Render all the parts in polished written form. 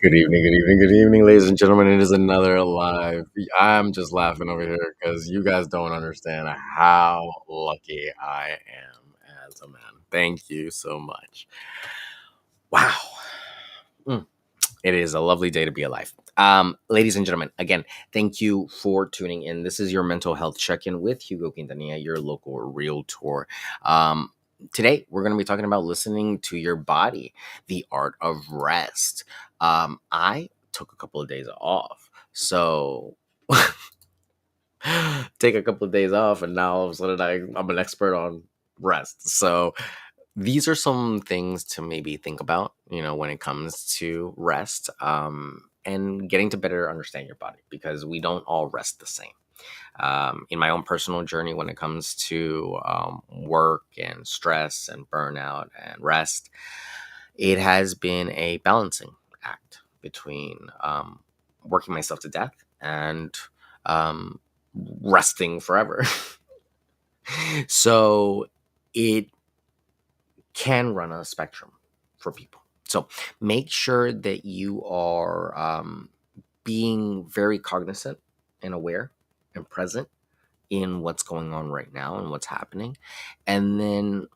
Good evening, ladies and gentlemen. It is another live. I'm just laughing over here because you guys don't understand how lucky I am as a man. Thank you so much. Wow. Mm, It is a lovely day to be alive. Ladies and gentlemen, again, thank you for tuning in. This is your mental health check-in with Hugo Quintanilla, your local realtor. Um, Today, we're going to be talking about listening to your body, the art of rest. I took a couple of days off, so take a couple of days off, and now all of a sudden I'm an expert on rest. So these are some things to maybe think about, when it comes to rest, and getting to better understand your body because we don't all rest the same. In my own personal journey, when it comes to work and stress and burnout and rest, it has been a balancing act between working myself to death and um, resting forever. So it can run a spectrum for people. So make sure that you are being very cognizant and aware and present in what's going on right now and what's happening. And then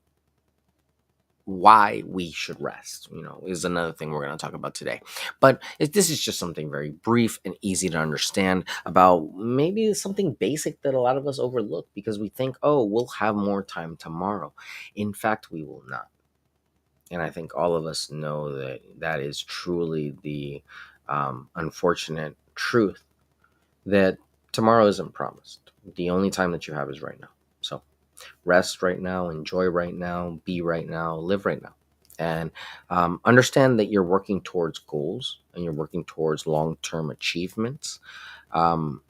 why we should rest, is another thing we're going to talk about today. But this is just something very brief and easy to understand about maybe something basic that a lot of us overlook because we think, oh, we'll have more time tomorrow. In fact, we will not. And I think all of us know that that is truly the unfortunate truth that tomorrow isn't promised. The only time that you have is right now. So rest right now, enjoy right now, be right now, live right now. And understand that you're working towards goals and you're working towards long term achievements. Um,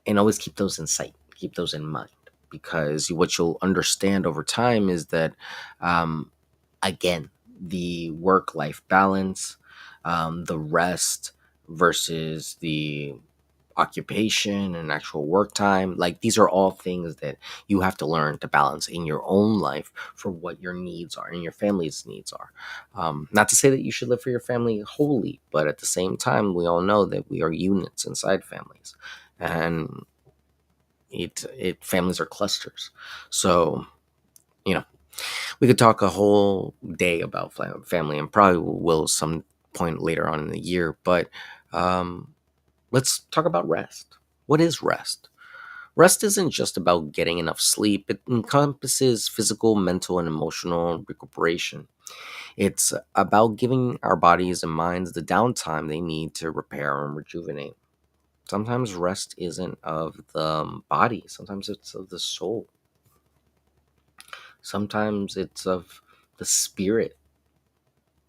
and always keep those in sight, keep those in mind. Because what you'll understand over time is that um, again, the work life balance, the rest versus the occupation and actual work time. Like these are all things that you have to learn to balance in your own life for what your needs are and your family's needs are. Not to say that you should live for your family wholly, but at the same time, we all know that we are units inside families. And it families are clusters. So, you know, we could talk a whole day about family and probably will some point later on in the year, but um, let's talk about rest. What is rest? Rest isn't just about getting enough sleep, it encompasses physical, mental, and emotional recuperation. It's about giving our bodies and minds the downtime they need to repair and rejuvenate. Sometimes rest isn't of the body, sometimes it's of the soul, sometimes it's of the spirit,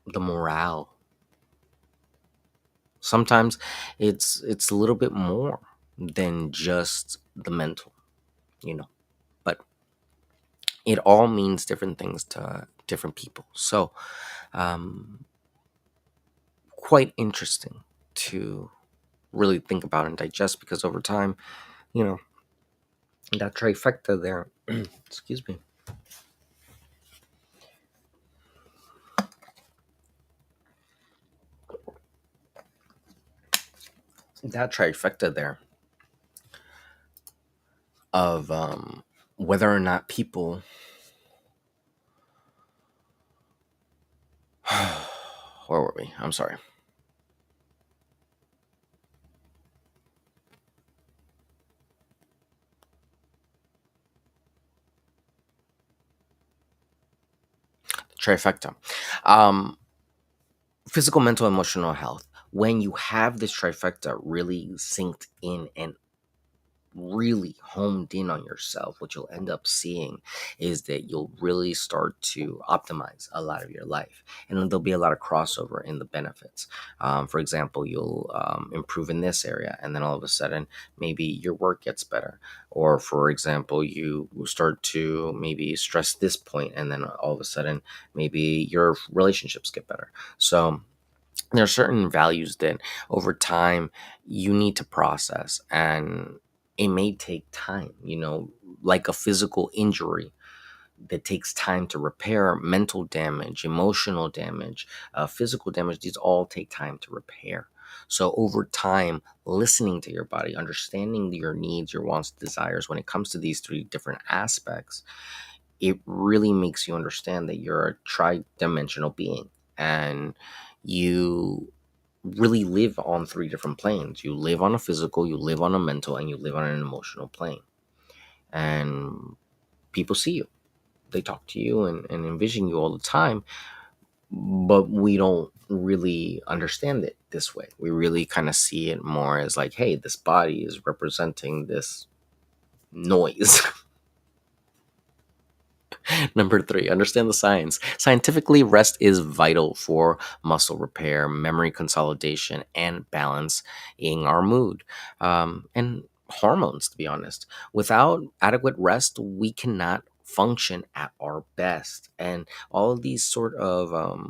the morale. Sometimes it's a little bit more than just the mental, you know. But it all means different things to different people. So, um, quite interesting to really think about and digest because over time, you know, that trifecta there, excuse me, that trifecta there of whether or not people, where were we? I'm sorry. Trifecta. Um, Physical, mental, emotional health. When you have this trifecta really synced in and really homed in on yourself, what you'll end up seeing is that you'll really start to optimize a lot of your life. And then there'll be a lot of crossover in the benefits. For example, you'll improve in this area, and then all of a sudden, maybe your work gets better. Or, for example, you start to maybe stress this point, and then all of a sudden, maybe your relationships get better. So, there are certain values that over time you need to process, and it may take time, like a physical injury. that takes time to repair. Mental damage, emotional damage, physical damage, these all take time to repair. So over time, listening to your body, understanding your needs, your wants, desires, when it comes to these three different aspects, it really makes you understand that you're a tri-dimensional being, and you really live on three different planes. You live on a physical, you live on a mental, and you live on an emotional plane. And people see you, they talk to you and envision you all the time, but we don't really understand it this way. We really kind of see it more as like, hey, this body is representing this noise. Number three, understand the science. Scientifically, rest is vital for muscle repair, memory consolidation, and balance in our mood, and hormones, to be honest. Without adequate rest, we cannot function at our best. And all of these sort of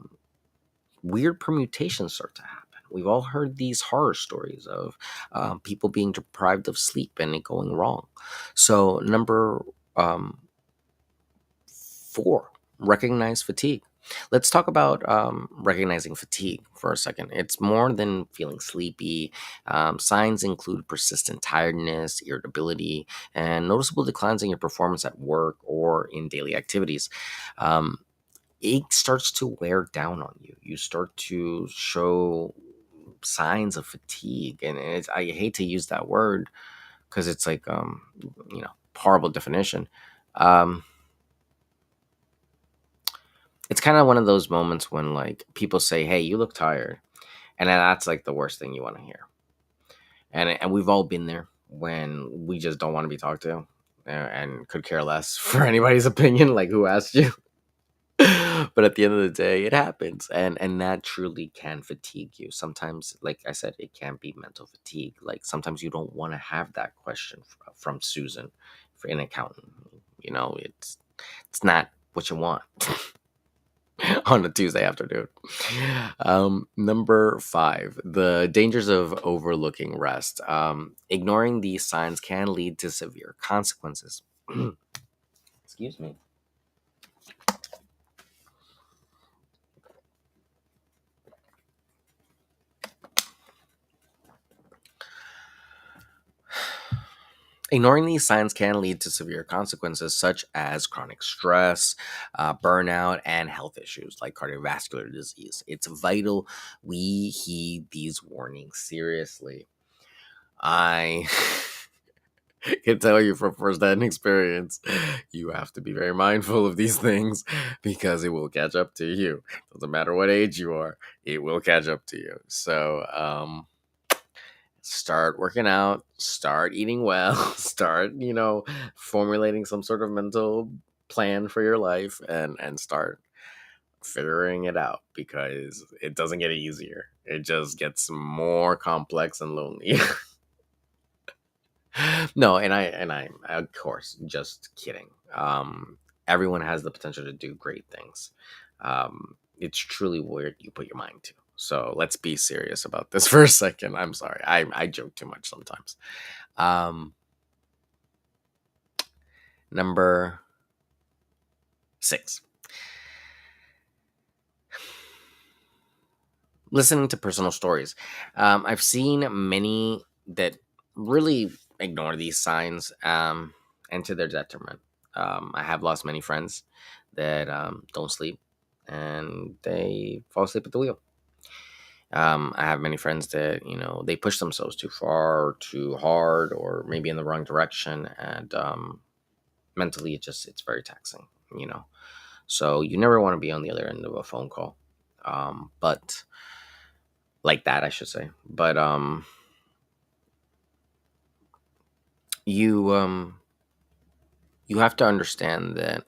weird permutations start to happen. We've all heard these horror stories of people being deprived of sleep and it going wrong. So, number um, four, recognize fatigue. Let's talk about recognizing fatigue for a second. It's more than feeling sleepy. Signs include persistent tiredness, irritability, and noticeable declines in your performance at work or in daily activities. Um, it starts to wear down on you. You start to show signs of fatigue, and I hate to use that word because it's like horrible definition. Um, it's kind of one of those moments when like people say, "Hey, you look tired," and then that's like the worst thing you want to hear. And we've all been there when we just don't want to be talked to, and could care less for anybody's opinion. Like, who asked you? But at the end of the day, it happens, and that truly can fatigue you. Sometimes, like I said, it can be mental fatigue. Like sometimes you don't want to have that question from Susan, for an accountant. It's not what you want. On a Tuesday afternoon. Number five, the dangers of overlooking rest. Ignoring these signs can lead to severe consequences. Excuse me. Ignoring these signs can lead to severe consequences such as chronic stress, burnout, and health issues like cardiovascular disease. It's vital we heed these warnings seriously. I can tell you from first-hand experience, you have to be very mindful of these things because it will catch up to you. Doesn't matter what age you are, it will catch up to you. So, start working out, start eating well, start, formulating some sort of mental plan for your life, and start figuring it out because it doesn't get easier. It just gets more complex and lonely. No, and I of course just kidding. Everyone has the potential to do great things. It's truly where you put your mind to. So let's be serious about this for a second. I'm sorry, I joke too much sometimes. um Number six, listening to personal stories. I've seen many that really ignore these signs, and to their detriment. I have lost many friends that don't sleep and they fall asleep at the wheel. I have many friends that they push themselves too far, too hard, or maybe in the wrong direction, and mentally it's very taxing. So you never want to be on the other end of a phone call, but like that, I should say. But you you have to understand that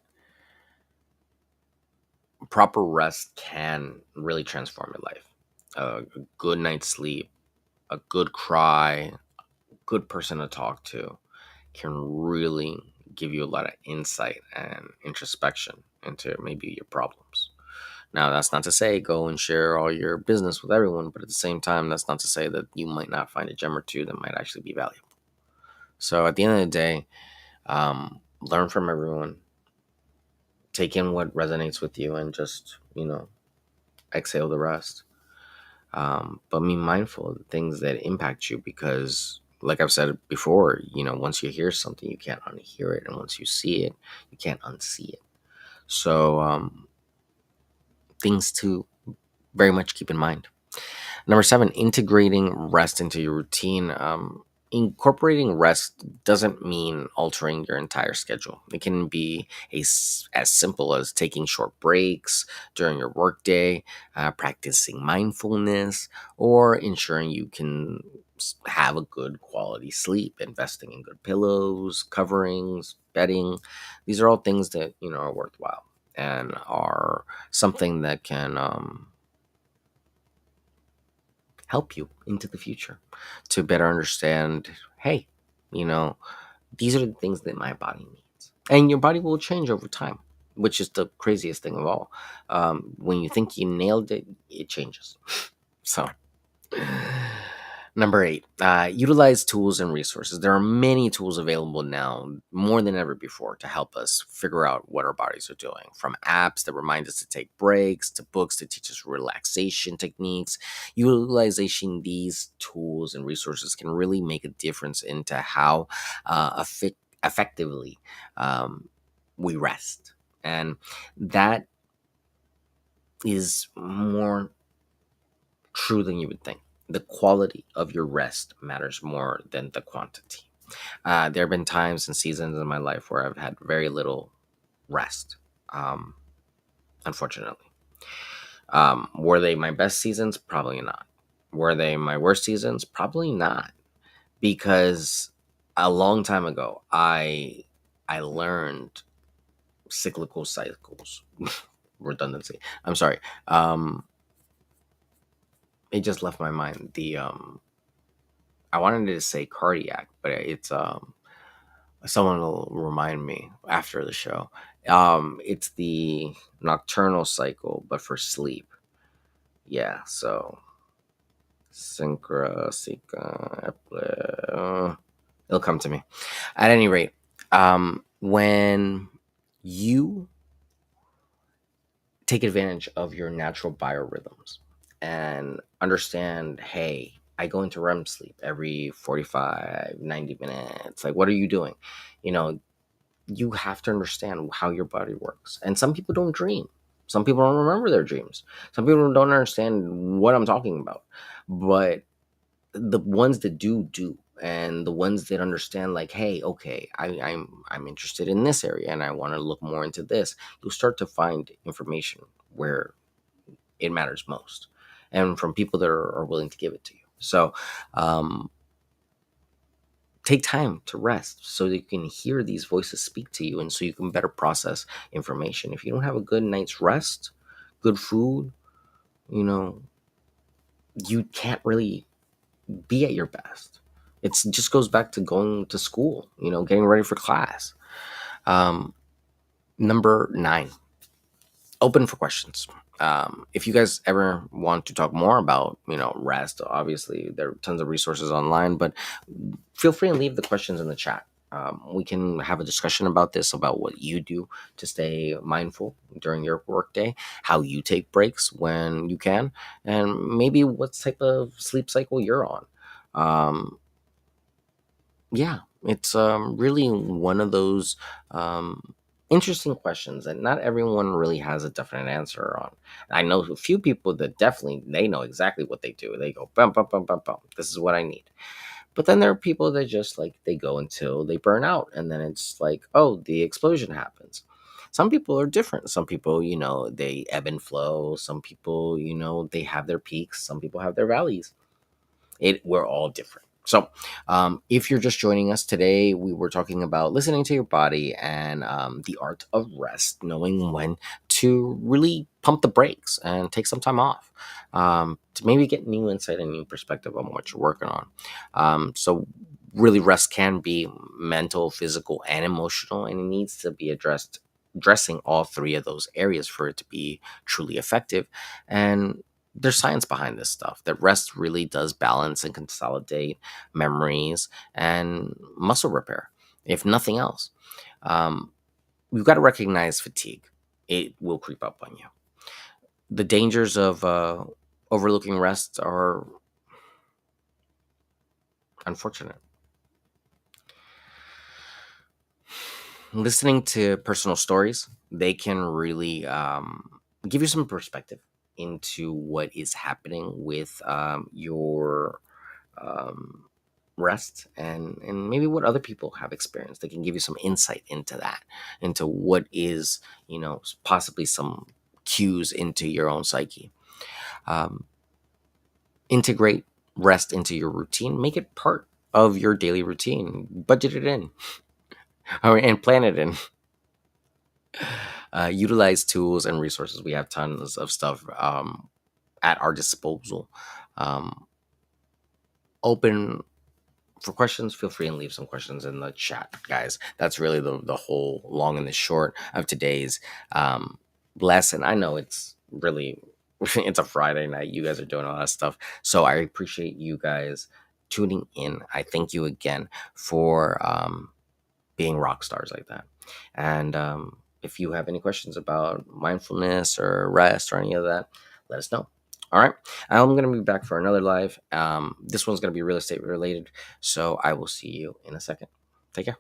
proper rest can really transform your life. A good night's sleep, a good cry, good person to talk to can really give you a lot of insight and introspection into maybe your problems. Now, that's not to say go and share all your business with everyone, but at the same time, that's not to say that you might not find a gem or two that might actually be valuable. So at the end of the day, learn from everyone, take in what resonates with you and just, exhale the rest. But be mindful of the things that impact you because, like I've said before, once you hear something, you can't unhear it. And once you see it, you can't unsee it. So, things to very much keep in mind. Number seven, integrating rest into your routine. Incorporating rest doesn't mean altering your entire schedule. It can be as simple as taking short breaks during your workday, practicing mindfulness, or ensuring you can have a good quality sleep, investing in good pillows, coverings, bedding. These are all things that, are worthwhile and are something that can help you into the future to better understand, hey, you know these are the things that my body needs, and your body will change over time, which is the craziest thing of all. When you think you nailed it, it changes. So, number eight, utilize tools and resources. There are many tools available now, more than ever before, to help us figure out what our bodies are doing. From apps that remind us to take breaks, to books that teach us relaxation techniques. Utilization these tools and resources can really make a difference into how effectively we rest. And that is more true than you would think. The quality of your rest matters more than the quantity. There have been times and seasons in my life where I've had very little rest, um, unfortunately. Were they my best seasons? Probably not. Were they my worst seasons? Probably not. Because a long time ago, I learned cyclical cycles. Redundancy. I'm sorry. It just left my mind. I wanted to say cardiac, but it's someone will remind me after the show. It's the nocturnal cycle, but for sleep. Yeah, so it'll come to me. At any rate, when you take advantage of your natural biorhythms and understand, hey, I go into REM sleep every 45, 90 minutes. Like, what are you doing? You know, you have to understand how your body works. And some people don't dream. Some people don't remember their dreams. Some people don't understand what I'm talking about. But the ones that do, and the ones that understand, like, hey, okay, I'm interested in this area and I want to look more into this, you'll start to find information where it matters most, and from people that are willing to give it to you. So, um, take time to rest so that you can hear these voices speak to you and so you can better process information. If you don't have a good night's rest, good food, you know, you can't really be at your best. It just goes back to going to school, getting ready for class. Um, Number nine, open for questions. If you guys ever want to talk more about, rest, obviously there are tons of resources online, but feel free and leave the questions in the chat. We can have a discussion about this, about what you do to stay mindful during your workday, how you take breaks when you can, and maybe what type of sleep cycle you're on. Um, yeah, it's really one of those interesting questions that not everyone really has a definite answer on. I know a few people that definitely they know exactly what they do. They go bum bum bum bum bum. This is what I need. But then there are people that just like they go until they burn out, and then it's like, oh, the explosion happens. Some people are different. Some people, they ebb and flow. Some people, they have their peaks. Some people have their valleys. We're all different. So, if you're just joining us today, we were talking about listening to your body and the art of rest, knowing when to really pump the brakes and take some time off, to maybe get new insight and new perspective on what you're working on. So, really, rest can be mental, physical, and emotional, and it needs to be addressing all three of those areas for it to be truly effective. And there's science behind this stuff that rest really does balance and consolidate memories and muscle repair, if nothing else. um, we've got to recognize fatigue. it will creep up on you. The dangers of overlooking rest are unfortunate. Listening to personal stories, they can really give you some perspective into what is happening with your um, rest, and maybe what other people have experienced. They can give you some insight into that, into what is, possibly some cues into your own psyche. um, Integrate rest into your routine, make it part of your daily routine, budget it in, and plan it in. Utilize tools and resources. We have tons of stuff at our disposal. um, Open for questions. Feel free and leave some questions in the chat, guys. That's really the whole long and the short of today's um, lesson. I know it's really it's a Friday night. You guys are doing a lot of stuff, so I appreciate you guys tuning in. I thank you again for being rock stars like that. And if you have any questions about mindfulness or rest or any of that, let us know. All right. I'm going to be back for another live. This one's going to be real estate related. So I will see you in a second. Take care.